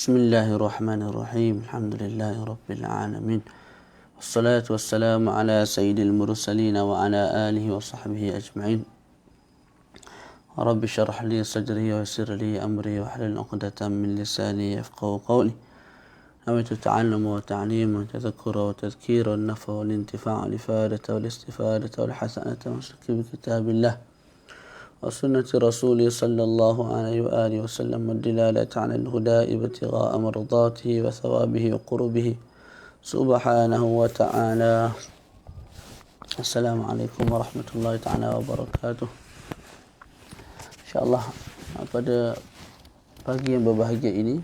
Bismillahirrahmanirrahim. Alhamdulillahirabbil alamin. Wassalatu wassalamu ala sayyidil mursalin wa ala alihi wa sahbihi ajma'in. Rabbi shrah li sadri wa yassir li amri wa hlul 'uqdatam min lisani yafqahu qawli. Nawaitu ta'alluma wa ta'lima wa tadhakkura wa tadhkira wa nafa wal intifa'a wal ifadata wal istifadata wal hasanata wa shukri bi kitabillah وسنة رسوله صلى الله عليه وآله وسلم والدلالة على الهدى ابتغاء مرضاته وثوابه وقربه سبحانه وتعالى. السلام عليكم ورحمة الله تعالى وبركاته. InsyaAllah pada pagi yang berbahagia ini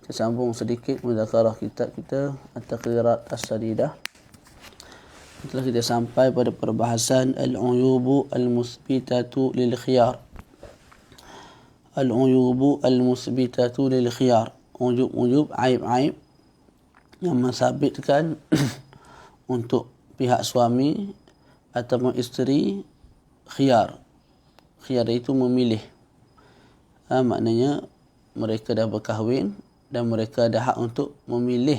kita sambung sedikit mudzakarah kitab kita At-Taqrirat As-Sadidah. Setelah kita sampai pada perbahasan al-uyubu al-musbitatu lil khiyar. Al-uyubu al-musbitatu lil khiyar. Ujub-ujub, aib-aib yang mensabitkan untuk pihak suami ataupun isteri khiyar. Khiyar itu memilih. Maknanya mereka dah berkahwin dan mereka ada hak untuk memilih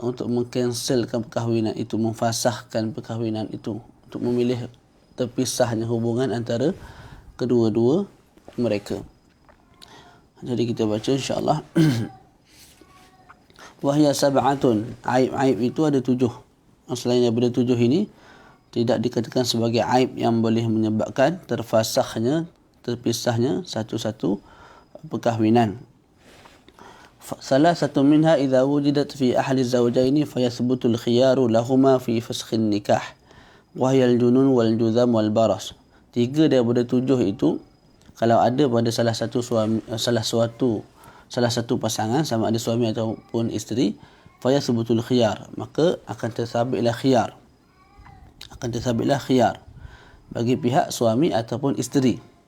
untuk mengcancelkan perkahwinan itu, memfasahkan perkahwinan itu, untuk memilih terpisahnya hubungan antara kedua-dua mereka. Jadi kita baca insya-Allah. Wahya sab'atun, aib-aib itu ada 7. Selain daripada 7 ini tidak dikatakan sebagai aib yang boleh menyebabkan terfasahnya, terpisahnya satu-satu perkahwinan. ثلاثة منها إذا وجدت في أحد الزوجين فيثبت الخيار لهما في فسخ النكاح وهي الجنون والجذام والبرص. 3 daripada 7 itu kalau ada pada salah satu pasangan, sama ada suami ataupun isteri, fayasbutul khiyar, maka akan tersabitlah khiyar. Bagi pihak suami ataupun isteri.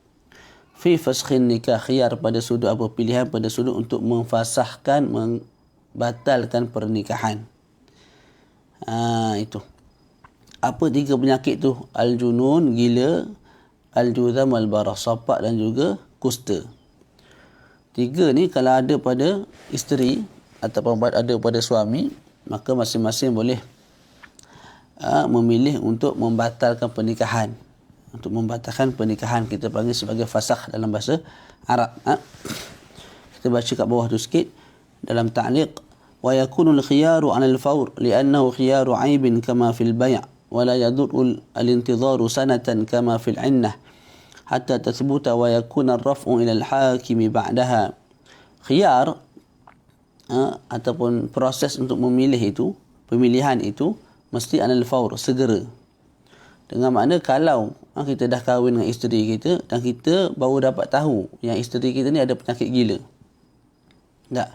Fi fasakhin nikah, khiyar pada sudut apa, pilihan pada sudut untuk memfasahkan, membatalkan pernikahan. Itu. Apa 3 penyakit tu? Al-junun, gila, al-juzam, al-baras, sopak dan juga kusta. 3 ni kalau ada pada isteri ataupun ada pada suami, maka masing-masing boleh memilih untuk membatalkan pernikahan. Untuk membatalkan pernikahan kita panggil sebagai fasakh dalam bahasa Arab. Kita baca kat bawah tu sikit dalam ta'liq, wa yakunu al-khiyaru 'ala al-fawr li'annahu khiyaru 'aibin kama fil bay' wa la yadurru al-intidharu sanatan kama fil 'innah hatta tathbuta wa yakuna ar-raf'u ila al-hakimi ba'daha. Khiyar ataupun proses untuk memilih itu, pemilihan itu mesti 'ala al-fawr, segera. Dengan makna kalau kita dah kahwin dengan isteri kita dan kita baru dapat tahu yang isteri kita ni ada penyakit gila. Tak.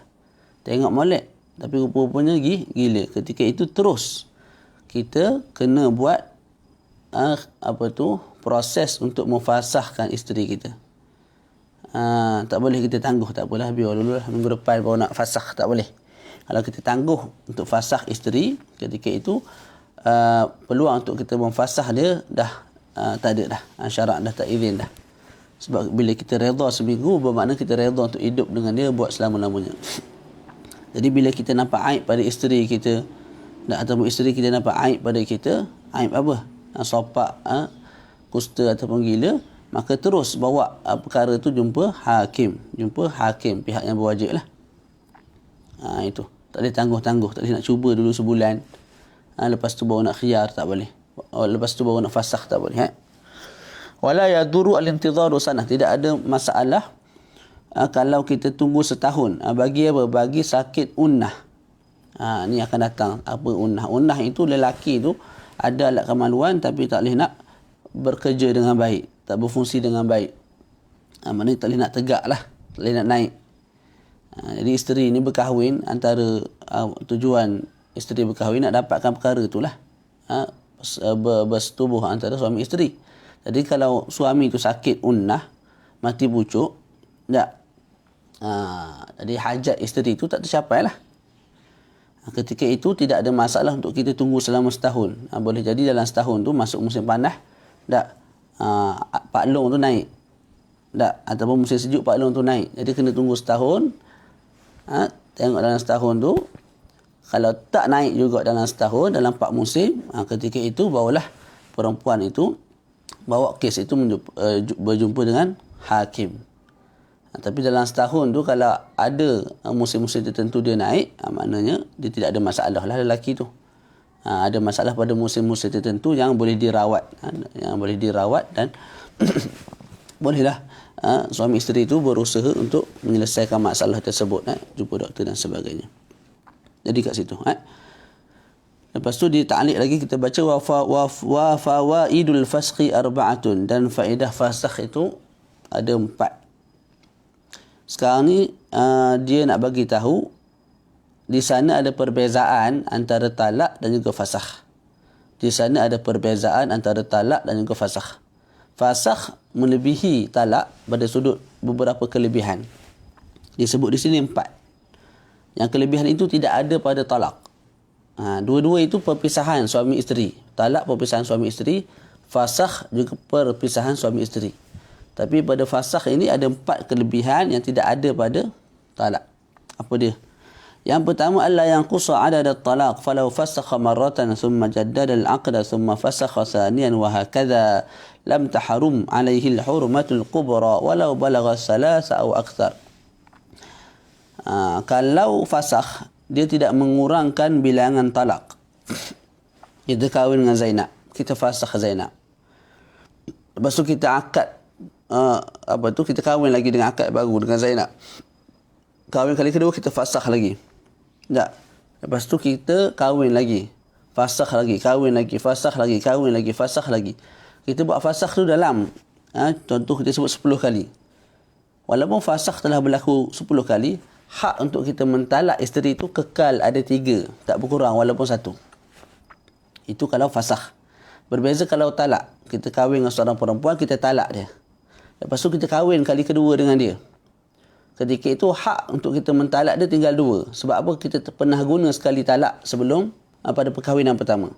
Tengok molek tapi rupa-rupanya gila. Ketika itu terus kita kena buat proses untuk memfasahkan isteri kita. Tak boleh kita tangguh, tak apalah, biar dulu lah, minggu depan baru nak fasakh, tak boleh. Kalau kita tangguh untuk fasakh isteri, ketika itu peluang untuk kita memfasah dia dah tak ada dah. Syarak dah tak izin dah. Sebab bila kita redha seminggu, bermakna kita redha untuk hidup dengan dia buat selama-lamanya. Jadi bila kita nampak aib pada isteri kita, ataupun isteri kita nampak aib pada kita, aib apa? Sopak, kusta ataupun gila, maka terus bawa perkara tu jumpa hakim, pihak yang berwajib lah. Itu. Tak boleh tangguh-tangguh, tak boleh nak cuba dulu sebulan. Lepas tu baru nak khiyar, tak boleh. Lepas tu baru nak fasakh, tak boleh. Wala yaduru al-intidharu sanah, tidak ada masalah kalau kita tunggu setahun. Bagi apa? Bagi sakit unnah. Ni akan datang apa unnah. Unnah itu lelaki tu ada alat kemaluan tapi tak boleh nak bekerja dengan baik, tak berfungsi dengan baik. Maknanya tak boleh nak tegak lah, tak boleh nak naik. Jadi isteri ni berkahwin, antara tujuan isteri berkahwin nak dapatkan perkara itulah, bersetubuh antara suami isteri. Jadi kalau suami itu sakit unnah, mati pucuk, tak, jadi hajat isteri itu tak tercapai lah. Ketika itu tidak ada masalah untuk kita tunggu selama setahun. Boleh jadi dalam setahun tu masuk musim panas, tak, Pak Long tu naik. Tak, ataupun musim sejuk Pak Long tu naik. Jadi kena tunggu setahun. Tengok dalam setahun tu. Kalau tak naik juga dalam setahun, dalam 4 musim, ketika itu barulah perempuan itu bawa kes itu berjumpa dengan hakim. Tapi dalam setahun tu kalau ada musim-musim tertentu dia naik, maknanya dia tidak ada masalah lah lelaki tu. Ada masalah pada musim-musim tertentu yang boleh dirawat. Yang boleh dirawat dan bolehlah suami isteri itu berusaha untuk menyelesaikan masalah tersebut. Jumpa doktor dan sebagainya. Jadi kat situ. Lepas tu di ta'liq lagi kita baca wa fawaidul fasqi arba'atun, dan faedah fasakh itu ada 4. Sekarang ni dia nak bagi tahu di sana ada perbezaan antara talak dan juga fasakh. Di sana ada perbezaan antara talak dan juga fasakh. Fasakh melebihi talak pada sudut beberapa kelebihan. Disebut di sini 4. Yang kelebihan itu tidak ada pada talak. Dua-dua itu perpisahan suami isteri. Talak perpisahan suami isteri, fasakh juga perpisahan suami isteri. Tapi pada fasakh ini ada 4 kelebihan yang tidak ada pada talak. Apa dia? Yang pertama adalah yang qusa adad at-talaq falau fasakha marratan thumma jaddada al-'aqda thumma fasakha thaniyan wa hakadha lam tahrum alayhi al-hurmatul kubra walau balagha thalatha aw akthar. Kalau fasakh dia tidak mengurangkan bilangan talak. Kita kahwin dengan Zainab, kita fasakh Zainab. Lepas tu kita akad kita kahwin lagi dengan akad baru dengan Zainab. Kahwin kali kedua kita fasakh lagi. Tak. Lepas tu kita kahwin lagi. Fasakh lagi, kahwin lagi, fasakh lagi, kahwin lagi, fasakh lagi. Kita buat fasakh tu dalam contoh kita sebut 10 kali. Walaupun fasakh telah berlaku 10 kali, hak untuk kita mentalak isteri itu kekal ada 3, tak berkurang walaupun 1. Itu kalau fasakh. Berbeza kalau talak. Kita kahwin dengan seorang perempuan, kita talak dia. Lepas tu kita kahwin kali kedua dengan dia. Ketika itu hak untuk kita mentalak dia tinggal 2. Sebab apa? Kita pernah guna sekali talak sebelum pada perkahwinan pertama.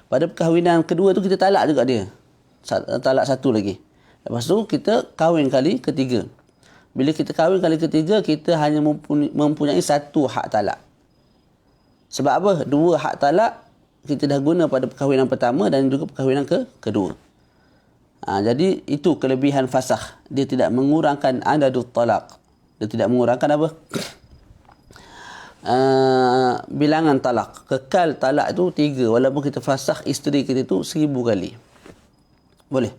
Pada perkahwinan kedua tu kita talak juga dia. Talak 1 lagi. Lepas tu kita kahwin kali ketiga. Bila kita kahwin kali ketiga, kita hanya mempunyai 1 hak talak. Sebab apa? 2 hak talak kita dah guna pada perkahwinan pertama dan juga perkahwinan kedua. Jadi itu kelebihan fasakh. Dia tidak mengurangkan adadut talaq. Dia tidak mengurangkan apa? Bilangan talak. Kekal talak itu 3. Walaupun kita fasakh isteri kita itu 1000 kali. Boleh.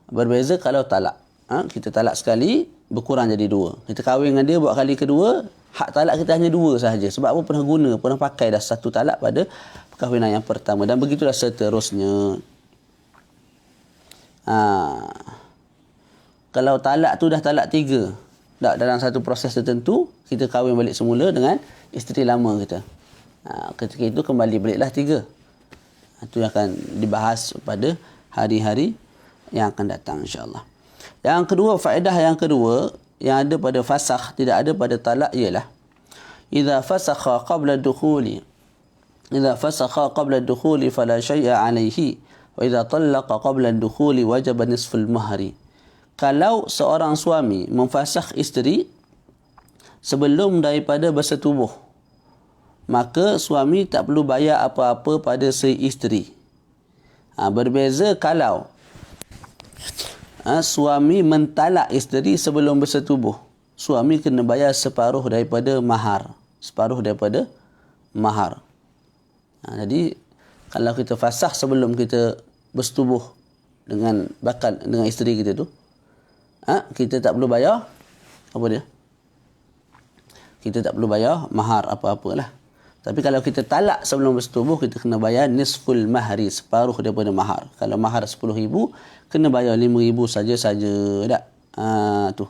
Berbeza kalau talak. Kita talak sekali, berkurang jadi 2. Kita kahwin dengan dia buat kali kedua, hak talak kita hanya 2 sahaja. Sebab apa? Pernah guna, pernah pakai dah 1 talak pada perkahwinan yang pertama. Dan begitulah seterusnya. Kalau talak tu dah talak 3, dalam satu proses tertentu, kita kahwin balik semula dengan isteri lama kita. Ketika itu kembali baliklah 3. Itu yang akan dibahas pada hari-hari yang akan datang insya-Allah. Yang kedua, faedah yang kedua yang ada pada fasakh tidak ada pada talak ialah idza fasakha qabla ad-dukhuli fala syai'a 'alayhi wa idza talaqa qabla ad-dukhuli wajaba nisful mahri. Kalau seorang suami memfasakh isteri sebelum daripada bersetubuh, maka suami tak perlu bayar apa-apa pada si isteri. Berbeza kalau suami mentalak isteri sebelum bersetubuh, suami kena bayar separuh daripada mahar. Jadi kalau kita fasakh sebelum kita bersetubuh dengan isteri kita tu, kita tak perlu bayar apa dia? Kita tak perlu bayar mahar apa-apalah. Tapi kalau kita talak sebelum bersetubuh, kita kena bayar nisful mahri, separuh daripada mahar. Kalau mahar 10,000, kena bayar 5,000 saja-saja. Tak? Tu.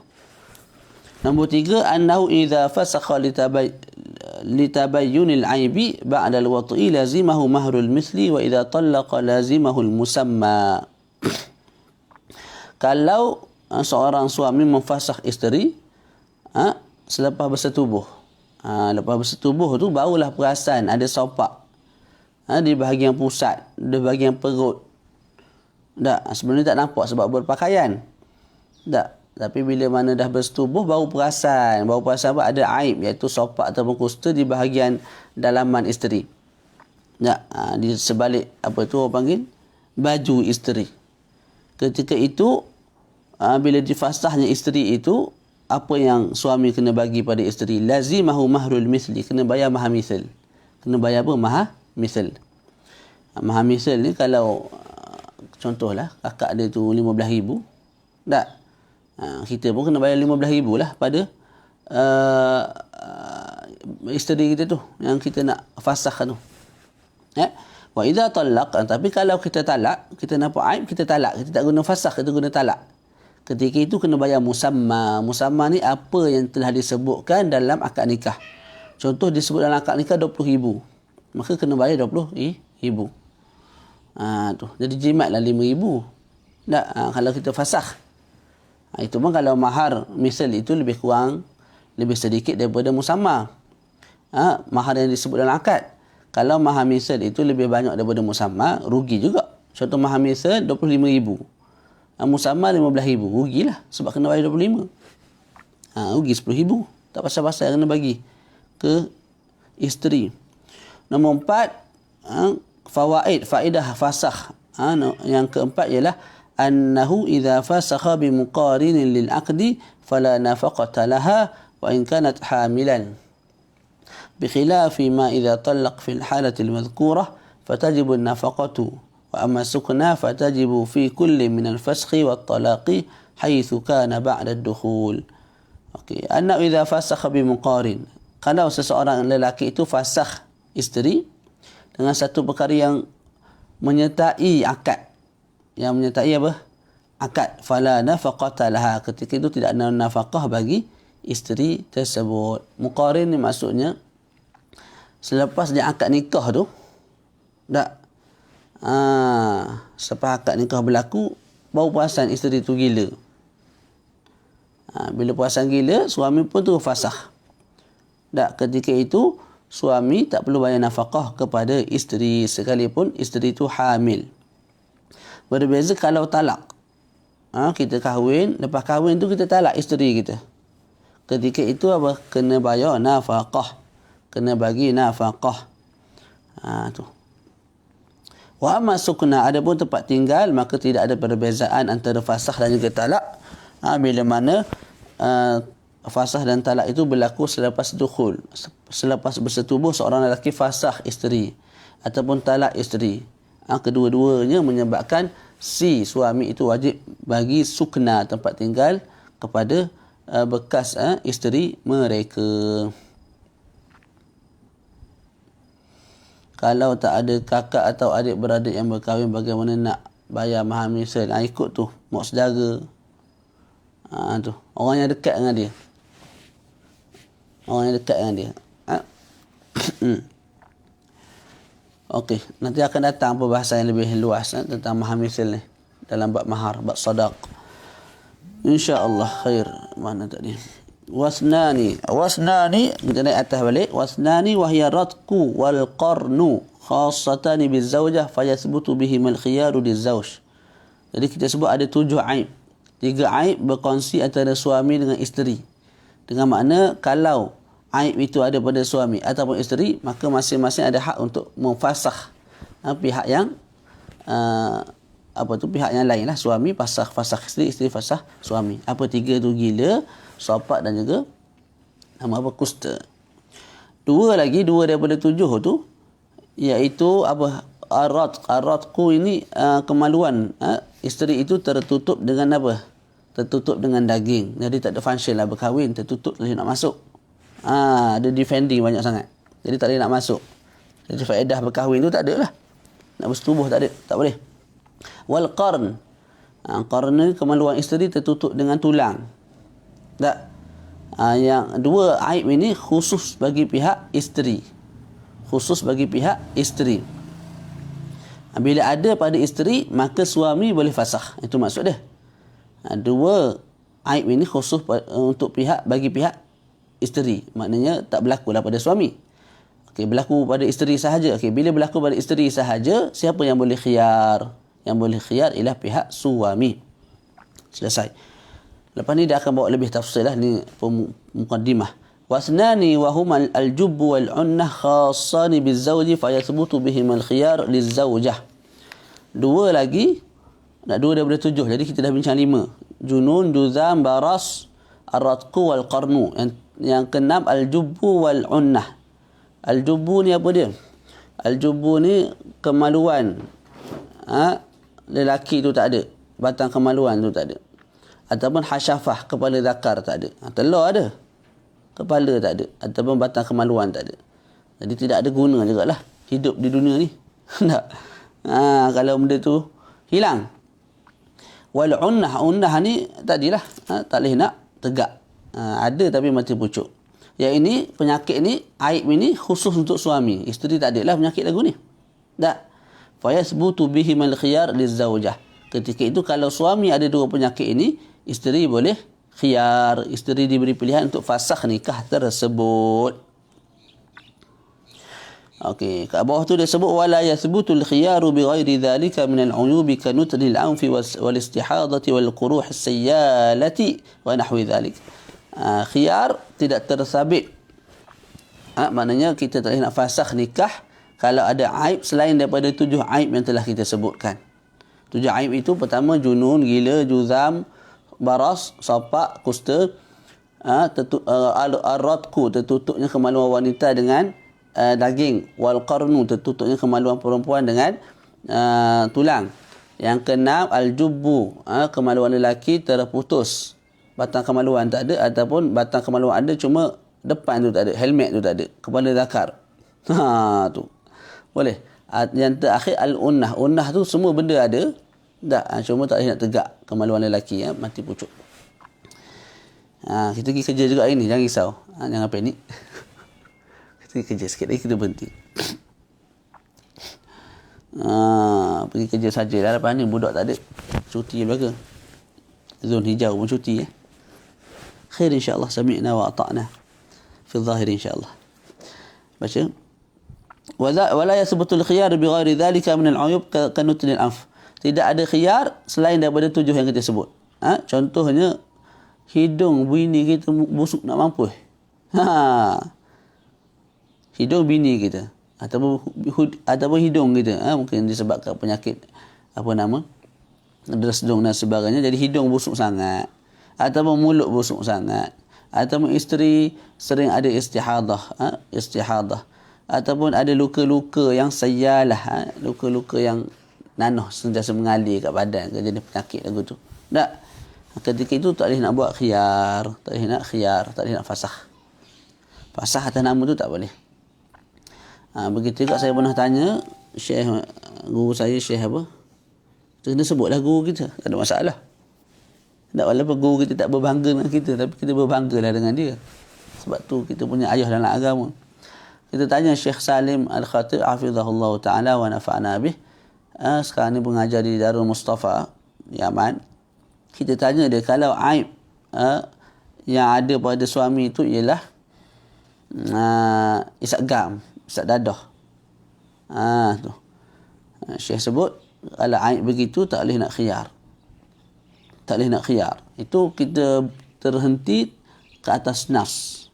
Nombor 3, annahu idza fasakha litabayyunil aibi ba'da al-wat'i lazimahu mahrul mithli wa idza talaqa lazimahu al-musamma. Kalau seorang suami memfasakh isteri selepas bersetubuh. Lepas bersetubuh tu barulah perasan ada sopak di bahagian pusat, di bahagian perut. Tak, sebenarnya tak nampak sebab berpakaian. Tak. Tapi bila mana dah bersetubuh baru perasan apa ada aib, iaitu sopak ataupun kusta di bahagian dalaman isteri. Di sebalik apa tu orang panggil baju isteri. Ketika itu bila difasahnya isteri itu, apa yang suami kena bagi pada isteri? Lazimahu mahrul misli, kena bayar mahar misal. Kena bayar apa? Mahar misal. Mahar misal ni kalau contohlah kakak dia tu 15,000, tak? Kita pun kena bayar 15,000 lah pada isteri kita tu yang kita nak fasakh tu. Wa idza talaq, tapi kalau kita talak, kita nampak aib, kita talak, kita tak guna fasakh, kita guna talak. Ketika itu kena bayar musamma. Musamma ni apa yang telah disebutkan dalam akad nikah. Contoh disebut dalam akad nikah 20,000, maka kena bayar 20,000. Tu. Jadi jimatlah 5,000. Tak, kalau kita fasakh. Itu pun kalau mahar misal itu lebih kurang, lebih sedikit daripada musamma. Mahar yang disebut dalam akad. Kalau mahar misal itu lebih banyak daripada musamma, rugi juga. Contoh mahar misal 25,000. Musamma 15,000. Rugilah sebab kena bayar 25. Rugi 10,000. Tak pasal-pasal kena bagi ke isteri. Nombor 4, faedah fasakh. Yang keempat ialah annahu idza fasakha bi muqarinin lil aqdi fala nafaqata laha wa in kanat hamilan. بخلاف ما إذا طلق في الحالة المذكورة فتجب النفقة وأما السكنى فتجب في كل من الفسخ والطلاق حيث كان بعد الدخول. أنه إذا فسخ بمقارن, kalau seseorang lelaki itu fasakh isteri dengan satu perkara yang menyertai akad, yang menyertai apa? Akad. Fala nafaqata laha, ketika itu tidak ada nafkah bagi isteri tersebut. Muqarin ni maksudnya selepas dia akad nikah tu, tak? Selepas akad nikah berlaku, baru perasan isteri tu gila. Bila perasan gila, suami pun tu fasakh. Tak? Ketika itu, suami tak perlu bayar nafkah kepada isteri sekalipun isteri tu hamil. Berbeza kalau talak. Kita kahwin, lepas kahwin tu kita talak isteri kita. Ketika itu apa? Kena bayar nafkah. Kena bagi nafkah. Tu. Wa amma sukna, adapun tempat tinggal, maka tidak ada perbezaan antara fasakh dan juga talak. Bila mana fasakh dan talak itu berlaku selepas dukhul, selepas bersetubuh seorang lelaki fasakh isteri ataupun talak isteri. Kedua-duanya menyebabkan si suami itu wajib bagi sukna, tempat tinggal, kepada bekas isteri mereka. Kalau tak ada kakak atau adik-beradik yang berkahwin, bagaimana nak bayar mahar misal? Ikut tu, mak saudara. Tu, orang yang dekat dengan dia. Orang yang dekat dengan dia. Okey, nanti akan datang perbahasan yang lebih luas tentang mahar misal ni dalam bab mahar, bab sadaq. InsyaAllah khair. Mana tadi? Wasnani, kita naik atas balik. Wasnani wahya ratku wal qarnu khassatani bizawjah fayathbutu bihim al-khiyaru lizawj. Jadi kita sebut ada 7 aib. 3 aib berkongsi antara suami dengan isteri. Dengan makna kalau aib itu ada pada suami ataupun isteri, maka masing-masing ada hak untuk memfasakh pihak yang pihak yang lain lah. Suami fasakh isteri, isteri fasakh suami. 3 tu? Gila, sopak dan juga kusta. 2 daripada 7 tu, iaitu aratku ini kemaluan. Isteri itu tertutup dengan apa? Tertutup dengan daging. Jadi tak ada function lah berkahwin, tertutup tak boleh nak masuk. Ada defending banyak sangat. Jadi tak boleh nak masuk. Jadi faedah berkahwin tu tak ada lah. Nak bersetubuh tak ada, tak boleh. Wal qarn. Qarn ni kemaluan isteri tertutup dengan tulang. Tak. Yang 2 aib ini khusus bagi pihak isteri. Khusus bagi pihak isteri. Bila ada pada isteri, maka suami boleh fasakh. Itu maksud dia. 2 aib ini khusus untuk bagi pihak isteri. Maknanya tak berlaku lah pada suami. Berlaku pada isteri sahaja. Bila berlaku pada isteri sahaja, siapa yang boleh khiyar? Yang boleh khiyar ialah pihak suami. Selesai. Lepas ni dia akan bawa lebih tafsir lah, ni muqaddimah. Wasnani wa huma al-jubb wal unnah khassani bizawji fa yathbutu bihim al-khiyar lizawjah. Dua lagi, nak dua daripada 7. Jadi kita dah bincang 5. Junun, juzam, baras, ar-ratqu wal qarnu. Yang keenam al-jubbu wal unnah. Al-jubbu ni apa dia? Al-jubbu ni kemaluan. Lelaki tu tak ada. Batang kemaluan tu tak ada. Ataupun hasyafah, kepala zakar tak ada. Telur ada, kepala tak ada. Ataupun batang kemaluan tak ada. Jadi tidak ada guna juga lah hidup di dunia ni. Tak? Kalau benda tu hilang. Wal unnah, unnah ni tadilah, tak boleh nak tegak. Ada tapi mati pucuk. Yang ini, penyakit ni, aib ini khusus untuk suami. Isteri tak ada lah penyakit lagu ni. Tak? Fa yathbutu bihim al-khiyar lizawjah. Ketika itu kalau suami ada dua penyakit ini, isteri boleh khiyar. Isteri diberi pilihan untuk fasakh nikah tersebut. Okey, kat bawah tu dia sebut wala yathbutul khiyaru bighairi dhalika min al-uyubi ka nutli al-anfi wal istihadati wal quruh as-sayyalati wa nahwi dhalik. Khiyar tidak tersabit. Maknanya kita tak boleh nak fasakh nikah kalau ada aib selain daripada 7 aib yang telah kita sebutkan. 7 aib itu pertama junun, gila, juzam, baras, sapak, kusta, ar-ratqu, tertutupnya kemaluan wanita dengan daging, wal qarnu, tertutupnya kemaluan perempuan dengan tulang. Yang keenam al-jubbu, kemaluan lelaki terputus, batang kemaluan tak ada, ataupun batang kemaluan ada cuma depan tu tak ada, helmet tu tak ada, kepala zakar. Tu boleh. Yang terakhir al-unnah, unnah tu semua benda ada tak, cuma tak boleh nak tegak kemaluan lelaki, mati pucuk. Kita pergi kerja juga hari ni, jangan risau, jangan panik. Kita kerja sikit lagi kita berhenti. Pergi kerja sajalah, lepas ni budak tak ada cuti belaka. Zon hijau pun cuti. Khair insyaAllah, sami'na wa ata'na fi zahir insyaAllah. Baca. Wala yasbutul khiyar bighairi dhalika min al-uyub ka nutli al-anf. Tidak ada khiyar selain daripada 7 yang kita sebut. Contohnya hidung bini kita busuk nak mampus. Hidung bini kita ataupun hidung kita, mungkin disebabkan penyakit desdung dan sebagainya, jadi hidung busuk sangat, ataupun mulut busuk sangat, ataupun isteri sering ada istihadah, ataupun ada luka-luka yang sayyalah, luka-luka yang nanoh sentiasa mengalir kat badan, jadi penyakit lagu tu. Tak, ketika itu tak boleh nak buat khiyar, tak boleh nak fasakh atas nama tu tak boleh. Begitu juga saya pernah tanya guru saya, Syekh apa, kena sebutlah guru kita, tak ada masalah. Tak, walaupun guru kita tak berbangga dengan kita, tapi kita berbanggalah dengan dia, sebab tu kita punya ayah dalam agama. Kita tanya Syekh Salim Al-Khatib hafizahullah ta'ala wa nafa'na bih, sekarang ni mengajar di Darul Mustafa Yaman. Kita tanya dia, kalau aib yang ada pada suami itu ialah isak gam, isak dadah, tu Syekh sebut kalau aib begitu tak boleh nak khiyar. Itu kita terhenti ke atas nas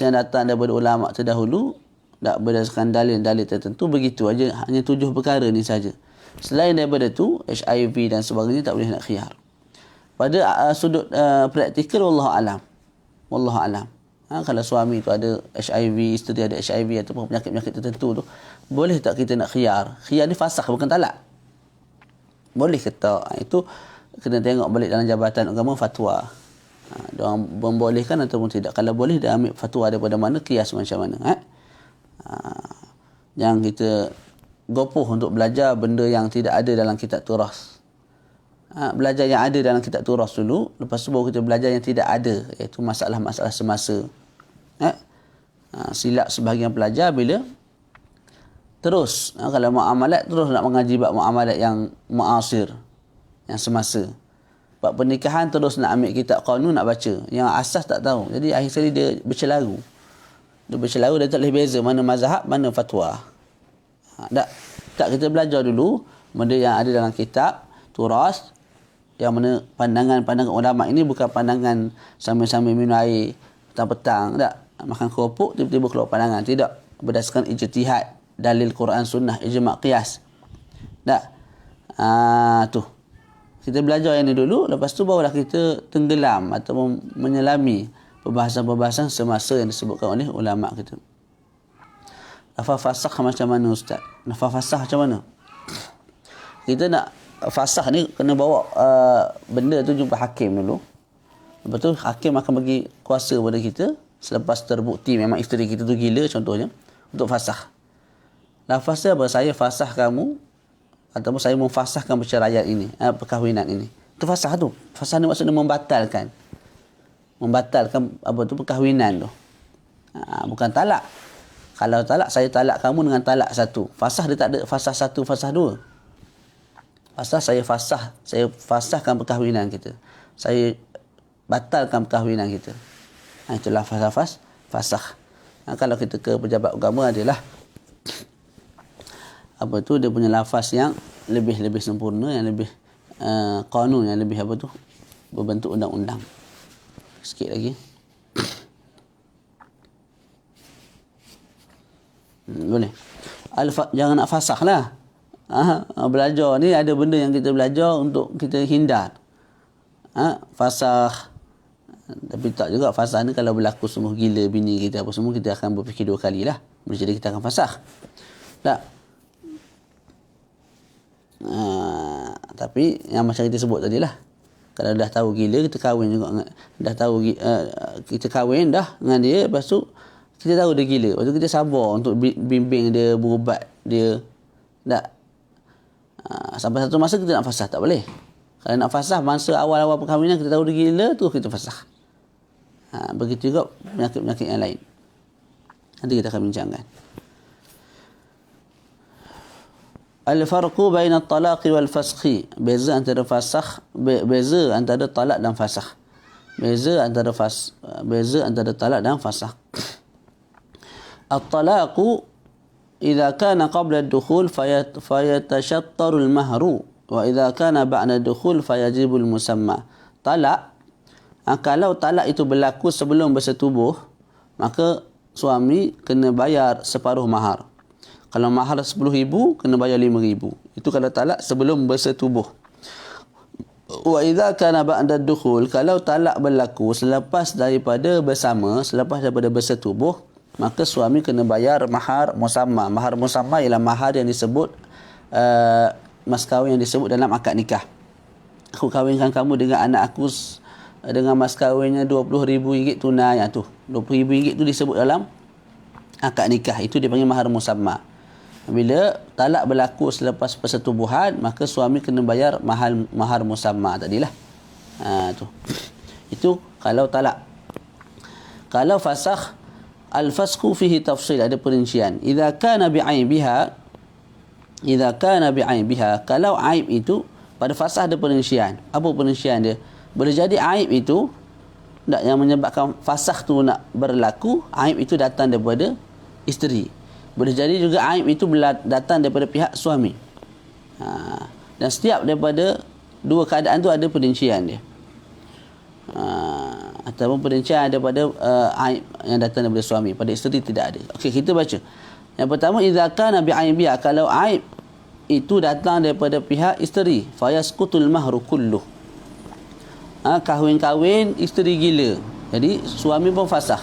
yang datang daripada ulama terdahulu, tak berdasarkan dalil-dalil tertentu, begitu aja, hanya 7 perkara ni saja. Selain daripada tu, HIV dan sebagainya tak boleh nak khiyar. Pada sudut praktikal, wallahu alam. Kalau suami tu ada HIV, isteri ada HIV ataupun penyakit-penyakit tertentu tu, boleh tak kita nak khiyar? Khiyar ni fasakh, bukan talak. Boleh ke tak? Itu kena tengok balik dalam Jabatan Agama fatwa. Diorang membolehkan ataupun tidak. Kalau boleh, dia ambil fatwa daripada mana, qiyas macam mana. Yang kita gopoh untuk belajar benda yang tidak ada dalam kitab turas. Belajar yang ada dalam kitab turas dulu, lepas tu baru kita belajar yang tidak ada, iaitu masalah-masalah semasa. Silap sebahagian pelajar bila terus, kalau muamalat terus nak mengaji bab muamalat yang muasir, yang semasa. Bab pernikahan terus nak ambil kitab qanun nak baca, yang asas tak tahu. Jadi akhir sekali dia bercelaru. Dia tak boleh beza mana mazhab, mana fatwa. Tak kita belajar dulu benda yang ada dalam kitab turas, Yang mana pandangan ulama ini bukan pandangan sambil-sambil minum air petang-petang, tak. Makan keropok tiba-tiba keluar pandangan, tidak. Berdasarkan ijtihad, dalil Quran Sunnah, ijma' qiyas. Tak. Tu. Kita belajar yang ni dulu, lepas tu barulah kita tenggelam atau menyelami perbahasan-perbahasan semasa yang disebutkan oleh ulama kita. Lafaz fasakh macam mana ustaz? Lafaz fasakh macam mana? Kita nak fasakh ni kena bawa benda tu jumpa hakim dulu. Lepas tu hakim akan bagi kuasa kepada kita selepas terbukti memang isteri kita tu gila contohnya, untuk fasakh. Lafaz dia apa? Saya fasakh kamu, ataupun saya memfasahkan perceraian ini, perkahwinan ini. Itu fasakh tu. Fasakh ni maksudnya membatalkan. Membatalkan apa tu, perkahwinan tu. Bukan talak. Kalau talak, saya talak kamu dengan talak satu. Fasakh dia tak ada fasakh satu, fasakh dua. Fasakh saya fasahkan perkahwinan kita. Saya batalkan perkahwinan kita. Itulah fasakh. Kalau kita ke pejabat agama adalah apa tu, dia punya lafaz yang lebih sempurna, yang lebih qanun, yang lebih apa tu, berbentuk undang-undang. Sikit lagi. Boleh. Jangan nak fasakh lah. Belajar ni ada benda yang kita belajar untuk kita hindar. Fasakh. Tapi tak juga fasakh ni kalau berlaku sungguh gila bini kita apa semua, kita akan berfikir dua kali lah. Boleh jadi kita akan fasakh. Tak. Tapi yang macam kita sebut tadi lah, kalau dah tahu gila, kita kahwin juga. Dah tahu kita kahwin dah dengan dia, lepas tu kita tahu dia gila, lepas tu kita sabar untuk bimbing dia, berubat dia. Tak. Sampai satu masa kita nak fasakh, tak boleh. Kalau nak fasakh masa awal-awal perkahwinan kita tahu dia gila, tu kita fasakh. Begitu juga penyakit-penyakit yang lain. Nanti kita akan bincangkan. Al-farqu baina at-talaq wal fasakh. Beza antara fasakh, beza antara talak dan fasakh. Beza antara talak dan fasakh. At-talaq idza kana qabla ad-dukhul fayatashattaru al-mahru, wa idza kana ba'da ad-dukhul fayajibu al-musamma. Talak, kalau talak itu berlaku sebelum bersetubuh, maka suami kena bayar separuh mahar. Kalau mahar 10,000, kena bayar 5,000. Itu kalau talak sebelum bersetubuh. Wa idza kana ba'da ad-dukhul, kalau talak berlaku selepas daripada bersama, selepas daripada bersetubuh, maka suami kena bayar mahar musamma. Mahar musamma ialah mahar yang disebut mas kahwin yang disebut dalam akad nikah. Aku kahwinkan kamu dengan anak aku dengan mas kahwinnya RM20,000 tunai. Tu RM20,000 tu disebut dalam akad nikah. Itu dipanggil mahar musamma. Bila talak berlaku selepas persetubuhan, maka suami kena bayar mahar musamma tadilah. Tu. Itu kalau talak. Kalau fasakh, al-fasqu fihi tafsil, ada perincian. Idza kana bi'aibiha, kalau aib itu, pada fasakh ada perincian. Apa perincian dia? Boleh jadi aib itu yang menyebabkan fasakh tu nak berlaku, aib itu datang daripada isteri. Boleh jadi juga aib itu datang daripada pihak suami. Dan setiap daripada dua keadaan tu ada perincian dia. Ataupun perincian daripada aib yang datang daripada suami. Pada isteri tidak ada. Okey, kita baca. Yang pertama, idza kana bi'aibiha, kalau aib itu datang daripada pihak isteri, fayasqutul mahru kulluh. Kahwin-kahwin isteri gila. Jadi suami pun fasakh.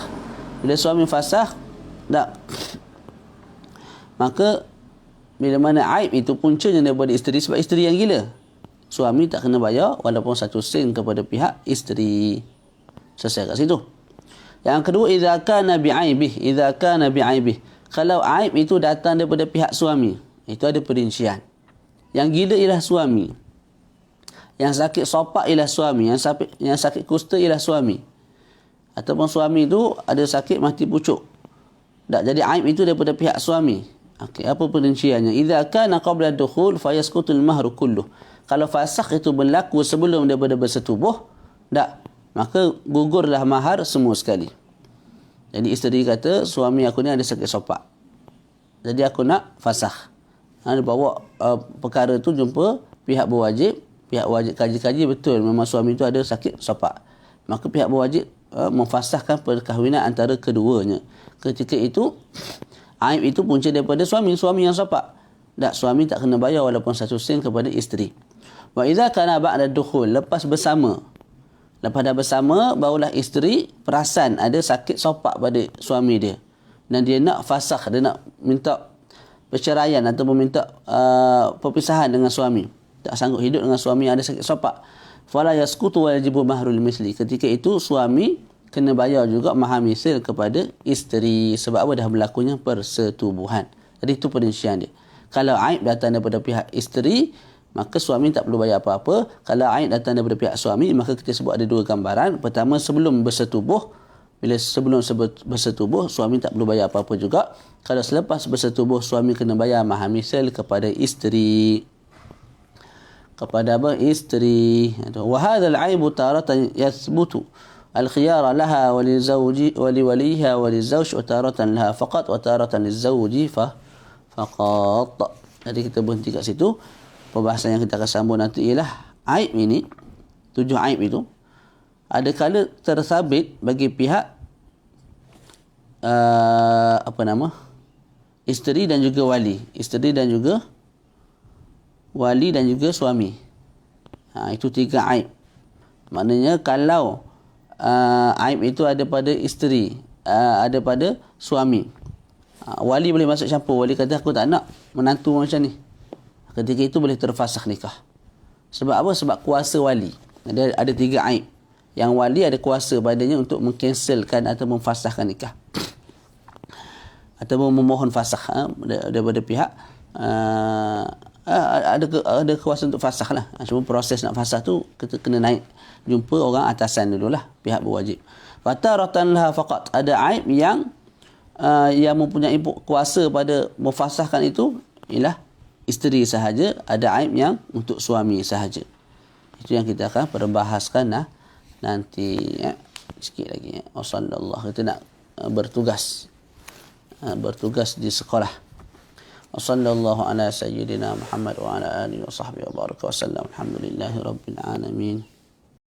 Bila suami fasakh, maka bila mana aib itu puncanya daripada isteri, sebab isteri yang gila, suami tak kena bayar walaupun 1 sen kepada pihak isteri. Selesai kat situ. Yang kedua, idza kana bi'aibih, kalau aib itu datang daripada pihak suami, itu ada perincian. Yang gila ialah suami, yang sakit sopak ialah suami, yang sakit kusta ialah suami, ataupun suami itu ada sakit mati pucuk. Jadi aib itu daripada pihak suami. Okey, apa perinciannya? Idza kana qabla ad-dukhul fayasqutul mahru kulluh. Kalau fasakh itu berlaku sebelum daripada bersetubuh, maka gugurlah mahar semua sekali. Jadi isteri kata, suami aku ni ada sakit sopak, jadi aku nak fasakh. Dia bawa perkara tu jumpa pihak berwajib, pihak wajib kaji-kaji betul memang suami itu ada sakit sopak, maka pihak berwajib memfasahkan perkahwinan antara keduanya. Ketika itu aib itu punca daripada suami yang sopak. Tak, suami tak kena bayar walaupun 1 sen kepada isteri. Wa idza kana ba'da dukhul, lepas dah bersama barulah isteri perasan ada sakit sopak pada suami dia dan dia nak fasakh, dia nak minta perceraian ataupun minta perpisahan dengan suami, tak sanggup hidup dengan suami yang ada sakit sopak. Fala yasqutu wajibu mahrul misli, ketika itu suami kena bayar juga mahar misil kepada isteri. Sebab apa? Dah berlakunya persetubuhan. Jadi itu perincian dia. Kalau aib datang daripada pihak isteri, maka suami tak perlu bayar apa-apa. Kalau aib datang daripada pihak suami, maka kita sebut ada 2 gambaran. Pertama, sebelum bersetubuh, bersetubuh, suami tak perlu bayar apa-apa juga. Kalau selepas bersetubuh, suami kena bayar mahar misal kepada isteri. Kepada apa? Isteri. Wa hadzal aibu taratan yathbutu al-khiyara laha wa lizawji wa liwaliha wa lizawj, wa taratan laha faqat wa taratan lizawji faqat. Jadi kita berhenti kat situ. Perbahasan yang kita akan sambung nanti ialah aib ini, 7 aib itu ada kala tersabit bagi pihak isteri dan juga wali, isteri dan juga wali dan juga suami. Itu 3 aib. Maknanya kalau aib itu ada pada isteri, ada pada suami, wali boleh masuk campur. Wali kata aku tak nak menantu macam ni, ketika itu boleh terfasakh nikah. Sebab apa? Sebab kuasa wali. Ada 3 aib. Yang wali ada kuasa padanya untuk mengcancelkan atau memfasahkan nikah, atau memohon fasakh daripada pihak ada kuasa untuk fasakh lah. Cuma proses nak fasakh tu kita kena naik jumpa orang atasan dululah, pihak berwajib. Fataratan laha faqat, ada aib yang mempunyai kuasa pada memfasahkan itu ialah isteri sahaja, ada aib yang untuk suami sahaja. Itu yang kita akan perbahaskan nanti sikit lagi. Wassallallahu, kita nak bertugas di sekolah. Wassallallahu ala sayyidina Muhammad wa ala alihi wa sahbihi wa baraka wa sallam. Alhamdulillahi rabbil alamin.